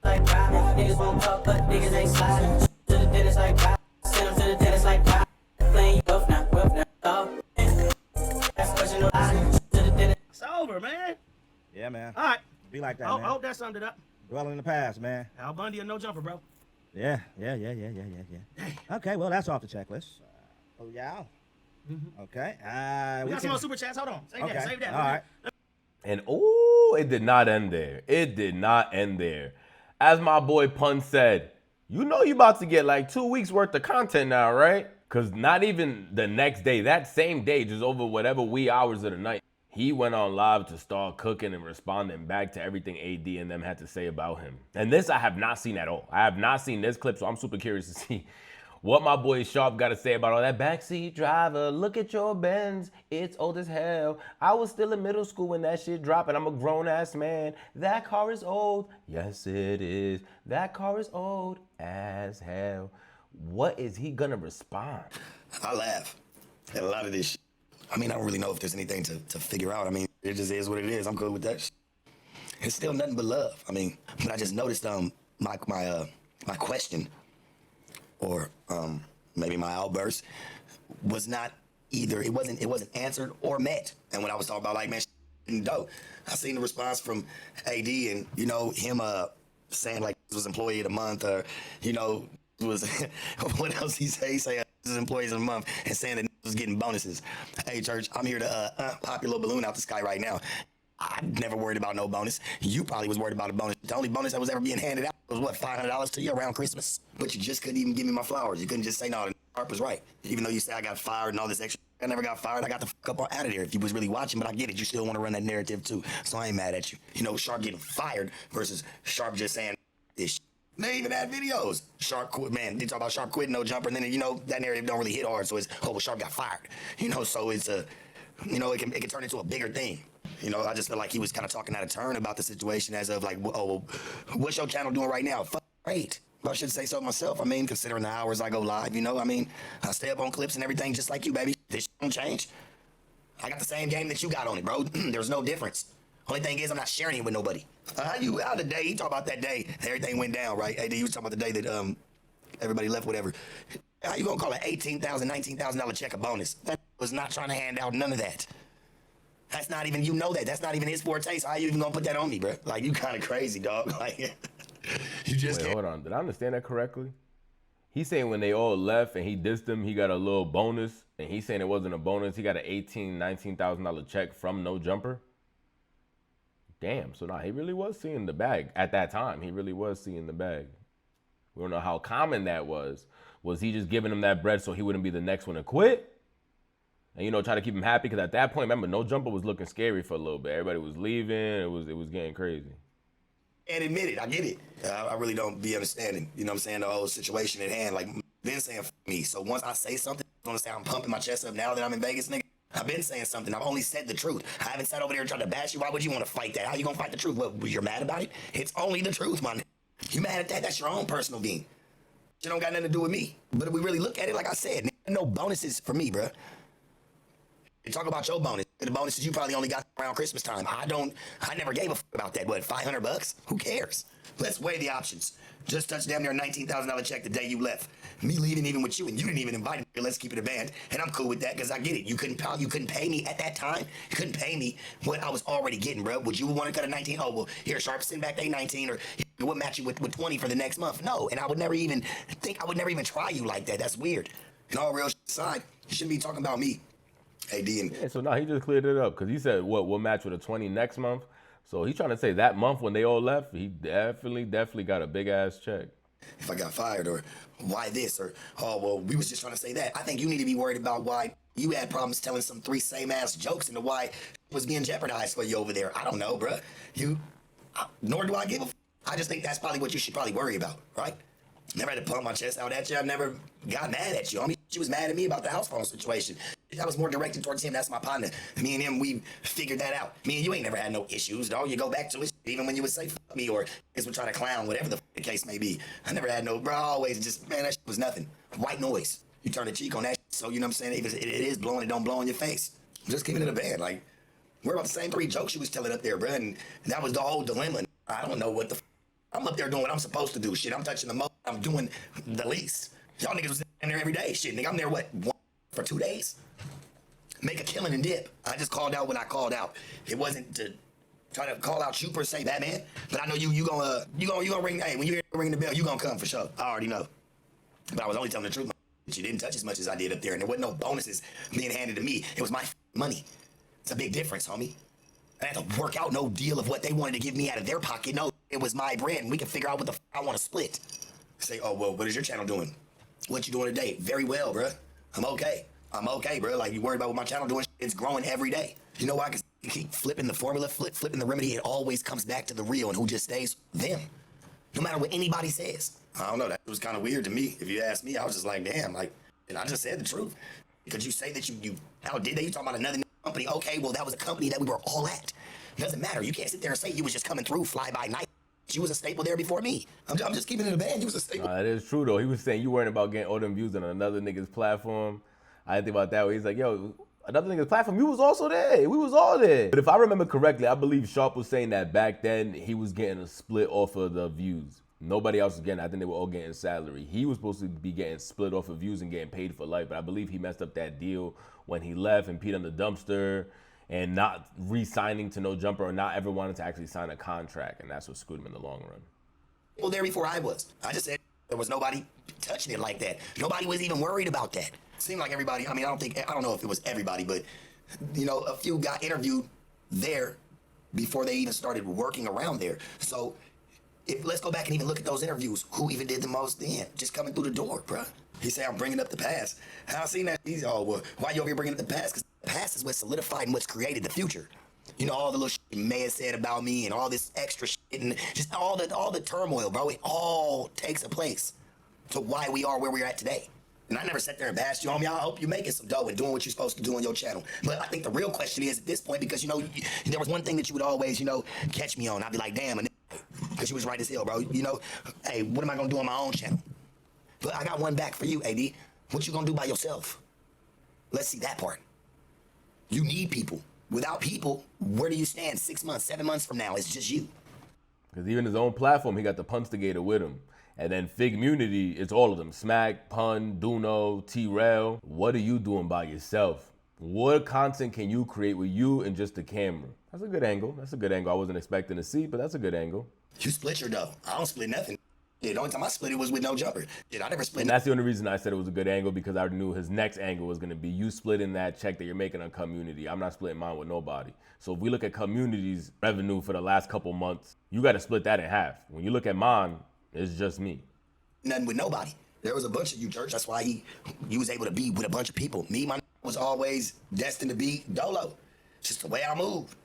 Like driving. Niggas won't talk, but niggas ain't sliding. To the dentist like pop. Send them to the dentist like pop. Playing you rough now, oh. Ask questions or advise. To the dentist. It's over, man. Yeah, man. All right. Be like that, I man. hope that summed it up. Dwelling in the past, man. Al Bundy or no jumper, bro. Yeah. Okay, well that's off the checklist. Oh yeah. Okay. We got some more super chats. Hold on. Save that. All right. And ooh, it did not end there. It did not end there. As my boy Pun said, you know you about to get like 2 weeks worth of content now, right? Because not even the next day, that same day, just over whatever wee hours of the night, he went on live to start cooking and responding back to everything AD and them had to say about him. And this I have not seen at all. I have not seen this clip, so I'm super curious to see what my boy Sharp got to say about all that. Backseat driver, look at your Benz, it's old as hell. I was still in middle school when that shit dropped and I'm a grown ass man. That car is old, yes it is. That car is old as hell. What is he gonna respond? I laugh at a lot of this shit. I mean, I don't really know if there's anything to figure out. I mean, it just is what it is. I'm good with that shit. It's still nothing but love. I mean, but I just noticed my question or maybe my outburst was not either, it wasn't answered or met. And when I was talking about like, man, dope, I seen the response from AD and, him saying like this was employee of the month or, was what else he say? He say this is employees of the month and saying that was getting bonuses. Hey, church, I'm here to pop your little balloon out the sky right now. I never worried about no bonus. You probably was worried about a bonus. The only bonus that was ever being handed out was what, $500 to you around Christmas? But you just couldn't even give me my flowers. You couldn't just say, no, the Sharp was right. Even though you say I got fired and all this extra, I never got fired. I got the fuck up out of there. If you was really watching, but I get it. You still want to run that narrative too. So I ain't mad at you. Sharp getting fired versus Sharp just saying this shit. They even had videos. Sharp quit, man. They talk about Sharp quitting no jumper, and then that narrative don't really hit hard. So it's Sharp got fired. So it's it can turn into a bigger thing. I just feel like he was kind of talking out of turn about the situation as of like, oh, what's your channel doing right now? Fuck, great. But I should say so myself. I mean, considering the hours I go live, I stay up on clips and everything just like you, baby. This shit don't change. I got the same game that you got on it, bro. There's no difference. Only thing is I'm not sharing it with nobody. How the day, he talked about that day, everything went down, right? Hey, you was talking about the day that everybody left, whatever. How you gonna call an $18,000, $19,000 check a bonus? That was not trying to hand out none of that. That's not even, that. That's not even his forte. So how you even gonna put that on me, bro? Like, you kind of crazy, dog. Like, you just Wait, can't. hold on. Did I understand that correctly? He's saying when they all left and he dissed them, he got a little bonus. And he's saying it wasn't a bonus. He got an $18,000, $19,000 check from No Jumper. Damn, so now he really was seeing the bag. At that time, he really was seeing the bag. We don't know how common that was. Was he just giving him that bread so he wouldn't be the next one to quit? and, you know, try to keep him happy. Because at that point, remember, No Jumper was looking scary for a little bit. Everybody was leaving. It was getting crazy. And admit it, I get it. I really don't be understanding, you know what I'm saying, the whole situation at hand. Like, been saying f me. So once I say something, I'm gonna say I'm pumping my chest up now that I'm in Vegas, nigga. I've been saying something. I've only said the truth. I haven't sat over there trying to bash you. Why would you want to fight that? How you gonna fight the truth? What, you're mad about it? It's only the truth, man. You mad at that? That's your own personal being. It don't got nothing to do with me. But if we really look at it, like I said, no bonuses for me, bruh. You talk about your bonus. The bonuses you probably only got around Christmas time. I never gave a f about that. What, $500? Who cares? Let's weigh the options. Just touched damn near a $19,000 check the day you left. Me leaving even with you, and you didn't even invite me. Let's keep it a band, and I'm cool with that because I get it. You couldn't pay me at that time. You couldn't pay me what I was already getting, bro. Would you want to cut a 19? Oh well, here, Sharp, send back a 19, or we'll match you with 20 for the next month. No, and I would never even try you like that. That's weird. And all real shit aside, you shouldn't be talking about me. AD and yeah, so now he just cleared it up because he said, what, we'll match with a 20 next month. So he's trying to say that month when they all left, he definitely got a big ass check. If I got fired, or why this, or oh well, we was just trying to say that. I think you need to be worried about why you had problems telling some 3 same ass jokes and why it was being jeopardized for you over there. I don't know, bruh. Nor do I give a f. I just think that's probably what you should probably worry about, right? Never had to pump my chest out at you. I never got mad at you. I mean, she was mad at me about the house phone situation. That was more directed towards him. That's my partner. Me and him, we figured that out. Me and you ain't never had no issues, dog. You go back to it, even when you would say fuck me or guess would try to clown, whatever the case may be. I never had no, bro. I always just, man, that shit was nothing. White noise. You turn the cheek on that shit, so you know what I'm saying? If it is blowing, it don't blow in your face. Just keep it in the band. Like, we're about the same 3 jokes you was telling up there, bro. And that was the whole dilemma. I don't know what the I'm up there doing what I'm supposed to do. Shit, I'm touching the most. I'm doing the least. Y'all niggas was in there every day. Shit, nigga, I'm there, what, for 2 days? Make a killing and dip. I just called out when I called out. It wasn't to try to call out you per se, Batman. But I know you gonna ring. Hey, when you ring the bell, you gonna come for sure. I already know. But I was only telling the truth. You didn't touch as much as I did up there, and there wasn't no bonuses being handed to me. It was my money. It's a big difference, homie. I had to work out no deal of what they wanted to give me out of their pocket. No, it was my brand, and we can figure out what the I want to split. Say, oh, well, what is your channel doing? What you doing today? Very well, bruh. I'm okay, bruh. Like, you worried about what my channel doing? It's growing every day. You know why? Because you keep flipping the formula, flipping the remedy. It always comes back to the real, and who just stays? Them. No matter what anybody says. I don't know. That was kind of weird to me. If you ask me, I was just like, damn, like, and I just said the truth. Because you say that you how did they? You talking about another company? Okay, well, that was a company that we were all at. Doesn't matter. You can't sit there and say you was just coming through fly by night. She was a staple there before me. I'm just keeping it in the band. You was a staple. That is true, though. He was saying you worrying about getting all them views on another nigga's platform. I didn't think about that. He's like, yo, another nigga's platform, you was also there. We was all there. But if I remember correctly, I believe Sharp was saying that back then he was getting a split off of the views. Nobody else was getting, I think they were all getting salary. He was supposed to be getting split off of views and getting paid for life, but I believe he messed up that deal when he left and peed on the dumpster and not re-signing to No Jumper or not ever wanting to actually sign a contract, and that's what screwed him in the long run. Well, there before I was. I just said there was nobody touching it like that. Nobody was even worried about that. Seemed like everybody, I mean, I don't know if it was everybody, but, you know, a few got interviewed there before they even started working around there. So, let's go back and even look at those interviews. Who even did the most then? Just coming through the door, bruh. He say, I'm bringing up the past. I seen that. He's, oh, well, why you over here bringing up the past? Because the past is what solidified and what's created the future. You know, all the little shit you may have said about me and all this extra shit and just all the turmoil, bro. It all takes a place to why we are where we're at today. And I never sat there and bashed you on me. I hope you're making some dough and doing what you're supposed to do on your channel. But I think the real question is at this point, because, you know, there was one thing that you would always, you know, catch me on. I'd be like, damn, because you was right as hell, bro. You know, hey, what am I going to do on my own channel? But I got one back for you, AD. What you going to do by yourself? Let's see that part. You need people. Without people, where do you stand 6 months, 7 months from now? It's just you. Because even his own platform, he got the Punstigator with him. And then Figmunity, it's all of them. Smack, Pun, Duno, T-Rail. What are you doing by yourself? What content can you create with you and just the camera? That's a good angle. That's a good angle I wasn't expecting to see, but that's a good angle. You split your dough. I don't split nothing. The only time I split it was with No Jumper. I never split. And that's the only reason I said it was a good angle, because I knew his next angle was going to be you splitting that check that you're making on Community. I'm not splitting mine with nobody. So if we look at Community's revenue for the last couple months, you got to split that in half. When you look at mine, it's just me. Nothing with nobody. There was a bunch of you, Church. That's why he was able to be with a bunch of people. Me, my was always destined to be dolo. It's just the way I move.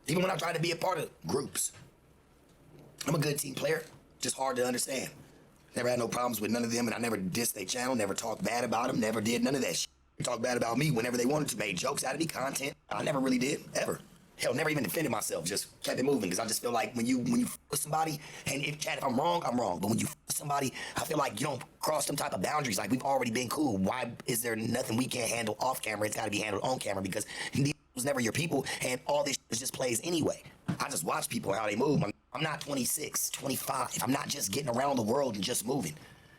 Even when I try to be a part of groups. I'm a good team player, just hard to understand. Never had no problems with none of them, and I never dissed their channel, never talked bad about them, never did none of that shit. They talked bad about me whenever they wanted to, made jokes out of me, content. I never really did, ever. Hell, never even defended myself, just kept it moving, because I just feel like when you with somebody, and if I'm wrong, I'm wrong, but when you with somebody, I feel like you don't cross some type of boundaries, like we've already been cool. Why is there nothing we can't handle off camera? It's got to be handled on camera, because these was never your people, and all this was just plays anyway. I just watch people and how they move. I'm not 26, 25. I'm not just getting around the world and just moving.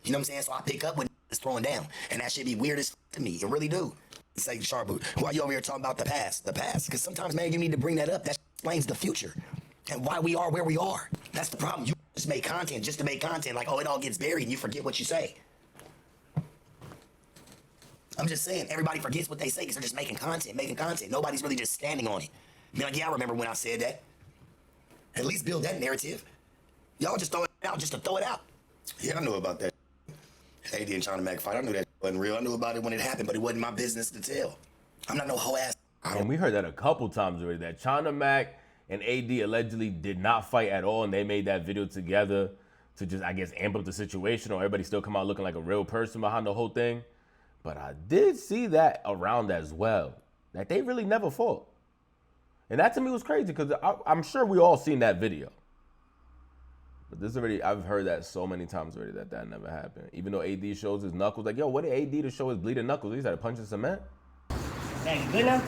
You know what I'm saying? So I pick up when it's throwing down, and that should be weird as to me. It really do. It's like Sharp Boot. Why you over here talking about the past? The past? Because sometimes, man, you need to bring that up. That explains the future and why we are where we are. That's the problem. You just make content just to make content. Like, oh, it all gets buried and you forget what you say. I'm just saying, everybody forgets what they say because they're just making content. Nobody's really just standing on it. Be like, yeah, I remember when I said that. At least build that narrative. Y'all just throw it out just to throw it out. Yeah, I knew about that. AD and China Mac fight. I knew that wasn't real. I knew about it when it happened, but it wasn't my business to tell. I'm not no hoe ass. And we heard that a couple times already, that China Mac and AD allegedly did not fight at all, and they made that video together to just, I guess, amp up the situation, or everybody still come out looking like a real person behind the whole thing. But I did see that around as well, that they really never fought. And that to me was crazy, because I'm sure we all seen that video. But this already, I've heard that so many times already that never happened. Even though AD shows his knuckles, like, yo, what did AD to show his bleeding knuckles? He started punching cement? Man, you good now?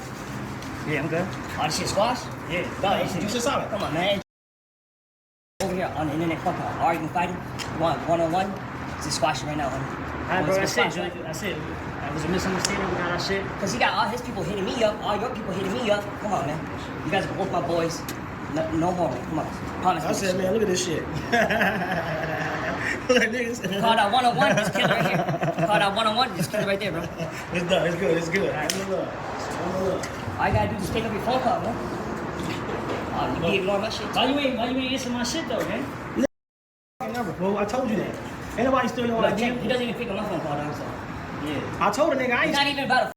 Yeah, I'm good. Oh, this shit squash? Yeah. No, this shit, you should solid. Come on, man. Over here on the internet, fucking arguing, fighting. You want one-on-one? Just squash it right now, homie. Alright, bro, that's it. That's it. That was a misunderstanding. We got our shit. Because he got all his people hitting me up, all your people hitting me up. Come on, man. You guys are both my boys. No more, man. Come on. Promise me. I said, man, look at this shit. Look, niggas. Call that one-on-one, just kill it right here. Call that one-on-one, just kill it right there, bro. It's done. It's good. It's good. All right, look. All you gotta do is just pick up your phone call, man. You be ignoring my shit. Why you ain't answering my shit, though, man? Number, bro. I told you that. Ain't nobody still know Look, he doesn't even pick up my phone call, though, so. Yeah. I told a nigga I ain't. It's not even about a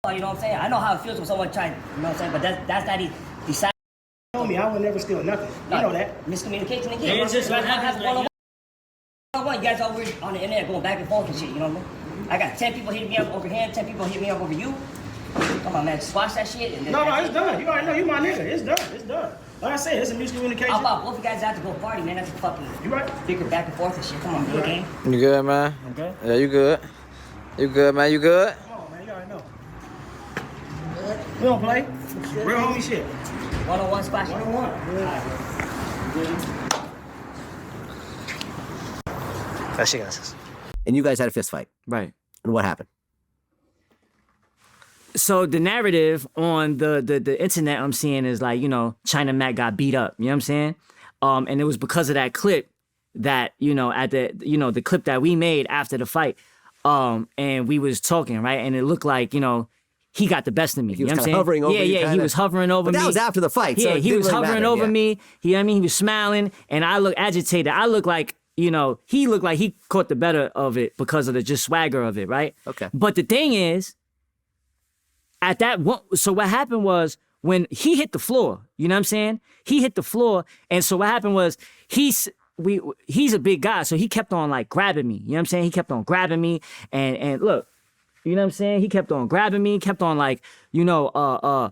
call, you know what I'm saying? I know how it feels when someone tries, you know what I'm saying? But that's not decided. Told me I would never steal nothing. You know that. Miscommunication again. Yeah, it's just like have one-on-one. You guys always on the internet going back and forth and shit, you know what I mean? I got 10 people hitting me up over here, 10 people hitting me up over you. Come on, man, squash that shit. And no, it's done. You already know you my nigga. It's done. It's done. Like I said, it's a miscommunication. How about both of you guys have to go party, man? That's a fucking you right. Bigger back and forth and shit. Come on, good game. You good, man? Okay. Yeah, you good. You good, man? You good? Come on, man. You already know. We don't play. Real homie shit. One-on-one squash. One-on-one. That shit, guys. And you guys had a fist fight. Right. And what happened? So the narrative on the internet I'm seeing is like, you know, China Mac got beat up. You know what I'm saying? And it was because of that clip that, you know, the clip that we made after the fight. And we was talking, right? And it looked like, you know, he got the best of me. He was you know what I'm saying? hovering over you. Yeah, he was hovering over me. But that was after the fight. Yeah, So he was hovering over yeah. me. You know what I mean? He was smiling, and I look agitated. I look like, you know, he looked like he caught the better of it because of the just swagger of it, right? Okay. But the thing is, so what happened was when he hit the floor, you know what I'm saying? He hit the floor, and so what happened was he's a big guy, so he kept on like grabbing me. You know what I'm saying? He kept on grabbing me, and look, you know what I'm saying? He kept on grabbing me, kept on like, you know,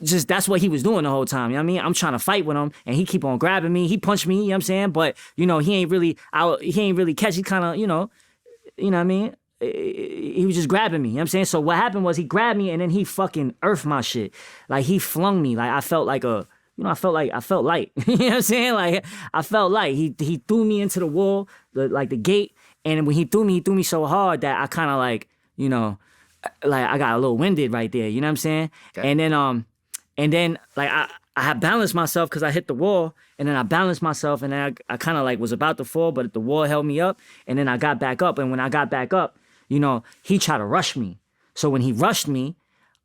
just that's what he was doing the whole time. You know what I mean? I'm trying to fight with him, and he keep on grabbing me. He punched me. You know what I'm saying? But you know, he ain't really catch. He kind of, you know what I mean? He was just grabbing me, you know what I'm saying? So what happened was he grabbed me and then he fucking earthed my shit. Like he flung me. Like I felt like I felt light. You know what I'm saying? Like I felt light. He threw me into the wall, the gate, and when he threw me so hard that I kind of like, you know, like I got a little winded right there, you know what I'm saying? Okay. And then like I had balanced myself because I hit the wall, and then I balanced myself, and then I kind of like was about to fall, but the wall held me up, and then I got back up, and when I got back up, you know, he tried to rush me. So when he rushed me,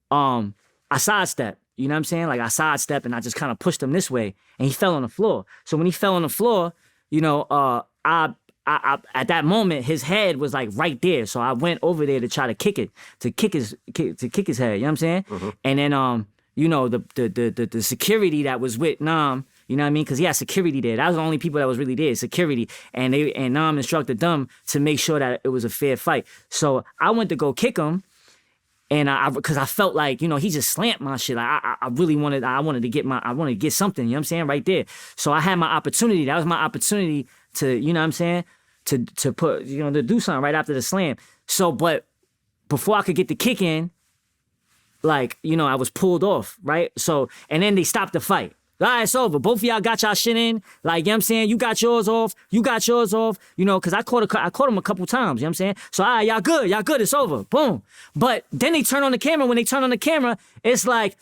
I sidestepped. You know what I'm saying? Like I sidestepped and I just kind of pushed him this way, and he fell on the floor. So when he fell on the floor, you know, I at that moment his head was like right there, so I went over there to try to kick his head. You know what I'm saying? And then you know, the security that was with Nam. You know what I mean? Because he had security there. That was the only people that was really there, security. And Nam instructed them to make sure that it was a fair fight. So I went to go kick him, and because I felt like, you know, he just slammed my shit. Like I wanted to get something. You know what I'm saying? Right there. So I had my opportunity. That was my opportunity to, you know what I'm saying, to put, you know, to do something right after the slam. So, but before I could get the kick in, like, you know, I was pulled off, right? So, and then they stopped the fight. All right, it's over. Both of y'all got y'all shit in. Like, you know what I'm saying? You got yours off. You got yours off. You know, because I caught him a couple times. You know what I'm saying? So, all right, y'all good. It's over. Boom. But then they turn on the camera. When they turn on the camera, it's like,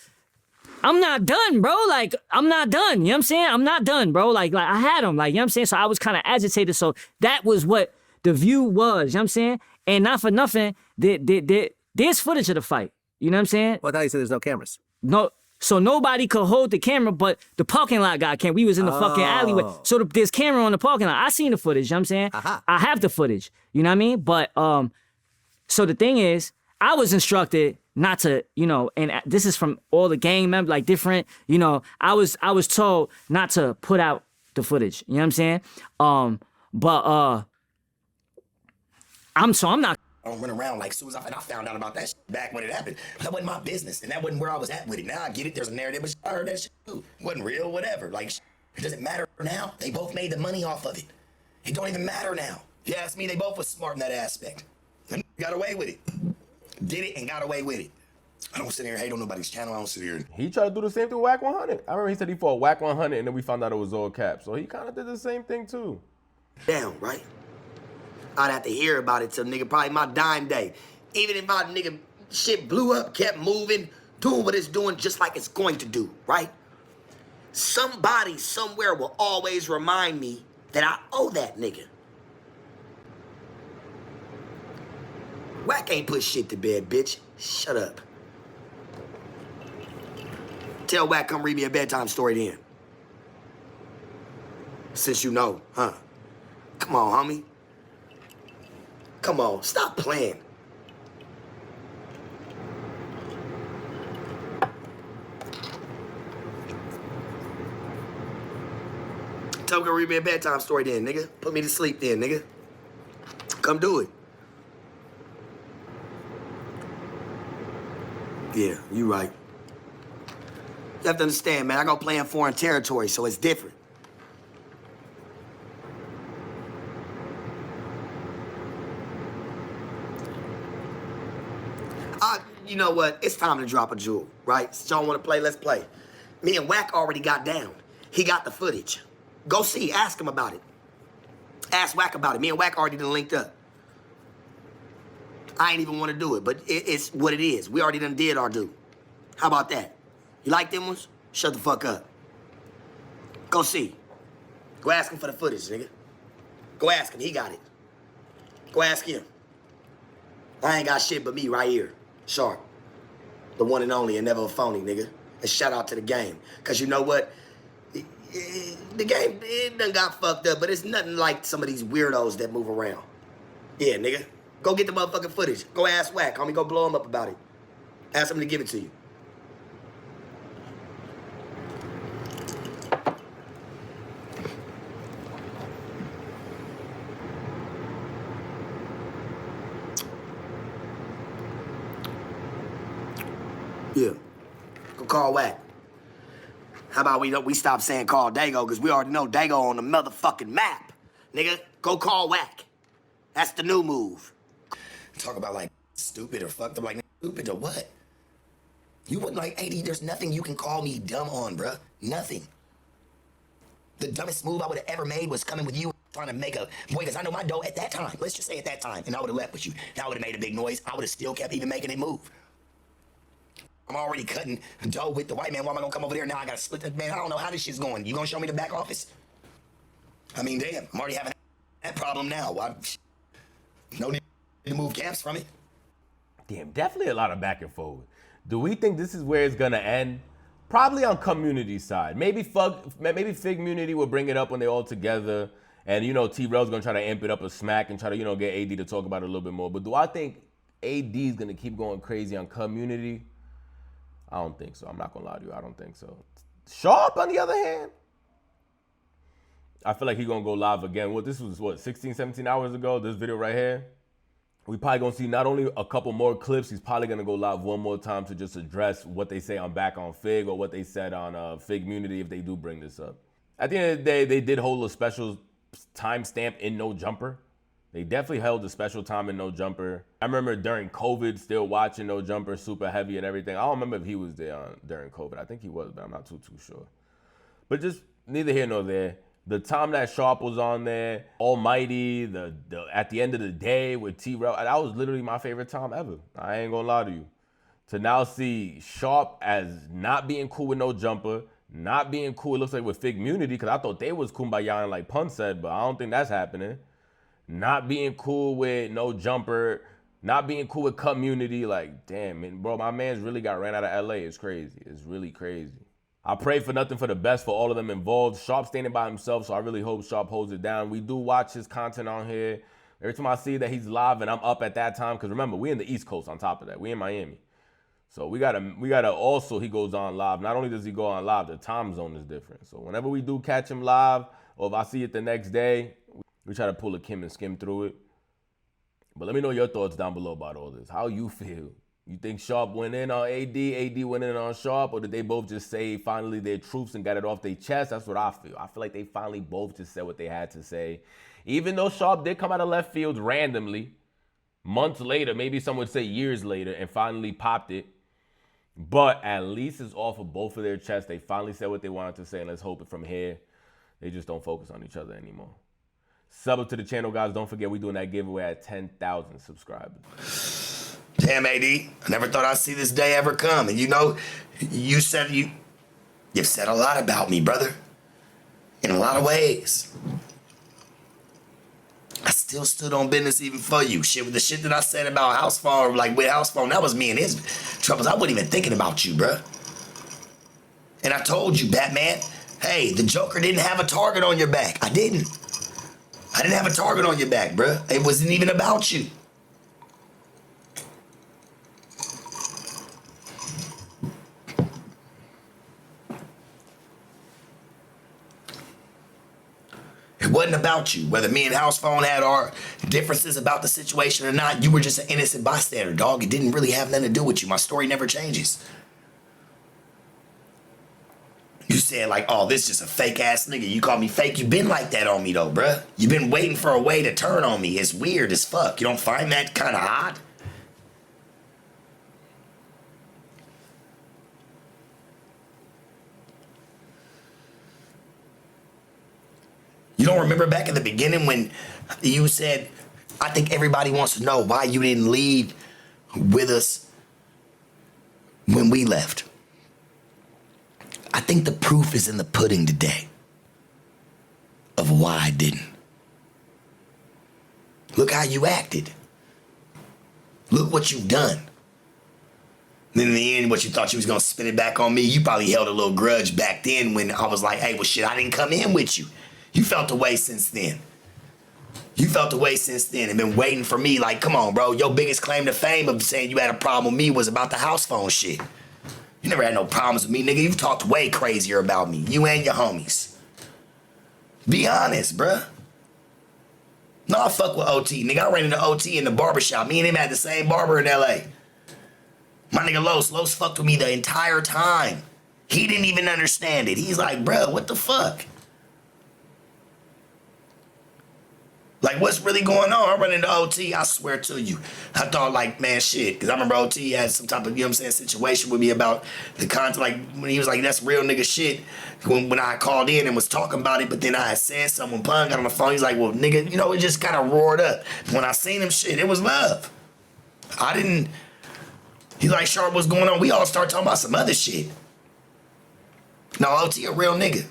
I'm not done, bro. Like, I'm not done. You know what I'm saying? I'm not done, bro. Like I had him. Like, you know what I'm saying? So I was kind of agitated. So that was what the view was. You know what I'm saying? And not for nothing, there's footage of the fight. You know what I'm saying? Well, I thought you said there's no cameras. No. So nobody could hold the camera, but the parking lot guy can. We was in the fucking alleyway. So there's camera on the parking lot. I seen the footage, you know what I'm saying? I have the footage. You know what I mean? But so the thing is, I was instructed not to, you know, and this is from all the gang members, like different, you know, I was told not to put out the footage. You know what I'm saying? I'm not. I don't run around like soon as I found out about that shit back when it happened. That wasn't my business, and that wasn't where I was at with it. Now I get it. There's a narrative, but I heard that shit too. It wasn't real, whatever. Like, it doesn't matter now. They both made the money off of it. It don't even matter now. If you ask me, they both was smart in that aspect. And got away with it. Did it and got away with it. I don't sit here and hate on nobody's channel. I don't sit here and... He tried to do the same thing with Whack 100. I remember he said he fought Whack 100, and then we found out it was all cap. So he kind of did the same thing too. Down, right? I'd have to hear about it till nigga probably my dime day. Even if my nigga shit blew up, kept moving, doing what it's doing just like it's going to do, right? Somebody somewhere will always remind me that I owe that nigga. Whack ain't put shit to bed, bitch. Shut up. Tell Whack come read me a bedtime story then. Since you know, huh? Come on, homie. Come on, stop playing. Tell him to read me a bedtime story then, nigga. Put me to sleep then, nigga. Come do it. Yeah, you right. You have to understand, man, I go play in foreign territory, so it's different. You know what? It's time to drop a jewel, right? Since y'all want to play, let's play. Me and Whack already got down. He got the footage. Go see, ask him about it. Ask Whack about it. Me and Whack already done linked up. I ain't even want to do it, but it's what it is. We already done did our due. How about that? You like them ones? Shut the fuck up. Go see. Go ask him for the footage, nigga. Go ask him. He got it. Go ask him. I ain't got shit but me right here. Sharp. The one and only and never a phony, nigga. And shout out to the game. Because you know what? The game, it done got fucked up, but it's nothing like some of these weirdos that move around. Yeah, nigga. Go get the motherfucking footage. Go ask Whack, homie. Go blow him up about it. Ask him to give it to you. Yeah. Go call Whack. How about we stop saying call Dago, because we already know Dago on the motherfucking map. Nigga, go call Whack. That's the new move. Talk about like stupid or fucked up, like stupid or what? You wouldn't like, AD, there's nothing you can call me dumb on, bruh. Nothing. The dumbest move I would have ever made was coming with you trying to make a boy, because I know my dough at that time. Let's just say at that time. And I would have left with you. Now I would have made a big noise. I would have still kept even making it move. I'm already cutting dough with the white man. Why am I gonna come over there now? I gotta split that, man. I don't know how this shit's going. You gonna show me the back office? I mean, damn, I'm already having that problem now. No need to move camps from it. Damn, definitely a lot of back and forth. Do we think this is where it's gonna end? Probably on community side. Maybe Fig Community will bring it up when they're all together And, you know, T-Rail's going to try to amp it up a smack and try to, you know, get AD to talk about it a little bit more. But do I think AD is going to keep going crazy on Community? I don't think so. I'm not going to lie to you. I don't think so. Sharp, on the other hand, I feel like he's going to go live again. Well, this was, 16, 17 hours ago, this video right here? We probably going to see not only a couple more clips, he's probably going to go live one more time to just address what they say on Back on Fig or what they said on Fig Community if they do bring this up. At the end of the day, they did hold a special timestamp in No Jumper. They definitely held a special time in No Jumper. I remember during COVID still watching No Jumper super heavy and everything. I don't remember if he was there during COVID. I think he was, but I'm not too sure. But just neither here nor there. The time that Sharp was on there, Almighty, the at the end of the day with T-Rail, that was literally my favorite time ever. I ain't gonna lie to you. To now see Sharp as not being cool with No Jumper, not being cool, it looks like with Fig Community, because I thought they was kumbaya like Pun said, but I don't think that's happening. Not being cool with No Jumper, not being cool with Community, like, damn, man, bro, my man's really got ran out of LA. It's crazy. It's really crazy. I pray for nothing for the best for all of them involved. Sharp standing by himself, so I really hope Sharp holds it down. We do watch his content on here. Every time I see that he's live and I'm up at that time, because remember, we in the East Coast on top of that. We in Miami. So we gotta also, he goes on live. Not only does he go on live, the time zone is different. So whenever we do catch him live, or if I see it the next day, we try to pull a Kim and skim through it. But let me know your thoughts down below about all this. How you feel? You think Sharp went in on AD went in on Sharp, or did they both just say finally their truths and got it off their chest? That's what I feel. I feel like they finally both just said what they had to say. Even though Sharp did come out of left field randomly, months later, maybe some would say years later, and finally popped it. But at least it's off of both of their chests. They finally said what they wanted to say, and let's hope it from here, they just don't focus on each other anymore. Sub up to the channel, guys. Don't forget, we're doing that giveaway at 10,000 subscribers. Damn, AD, I never thought I'd see this day ever come. And you know, you've said a lot about me, brother. In a lot of ways. I still stood on business even for you. The shit that I said about house phone, like with house phone, that was me and his troubles. I wasn't even thinking about you, bruh. And I told you, Batman, hey, the Joker didn't have a target on your back. I didn't have a target on your back, bruh. It wasn't even about you. It wasn't about you. Whether me and House Phone had our differences about the situation or not, you were just an innocent bystander, dog. It didn't really have nothing to do with you. My story never changes. You said like, oh, this is just a fake ass nigga. You call me fake. You been like that on me though, bruh. You been waiting for a way to turn on me. It's weird as fuck. You don't find that kind of odd? You don't remember back in the beginning when you said, I think everybody wants to know why you didn't leave with us when we left. I think the proof is in the pudding today of why I didn't. Look how you acted. Look what you've done. Then in the end, what you thought you was gonna spin it back on me, you probably held a little grudge back then when I was like, hey, well shit, I didn't come in with you. You felt the way since then. You felt the way since then and been waiting for me like, come on, bro. Your biggest claim to fame of saying you had a problem with me was about the house phone shit. You never had no problems with me, nigga. You've talked way crazier about me. You and your homies. Be honest, bruh. No, I fuck with OT. Nigga, I ran into OT in the barbershop. Me and him had the same barber in LA. My nigga Los fucked with me the entire time. He didn't even understand it. He's like, bruh, what the fuck? Like, what's really going on? I run into OT, I swear to you. I thought, like, man, shit. Because I remember OT had some type of, you know what I'm saying, situation with me about the content. Like, when he was like, that's real nigga shit. When I called in and was talking about it, but then I had said something. When Pun got on the phone, he's like, well, nigga, you know, it just kind of roared up. When I seen him, shit, it was love. He's like, Sharp, what's going on? We all start talking about some other shit. No, OT a real nigga.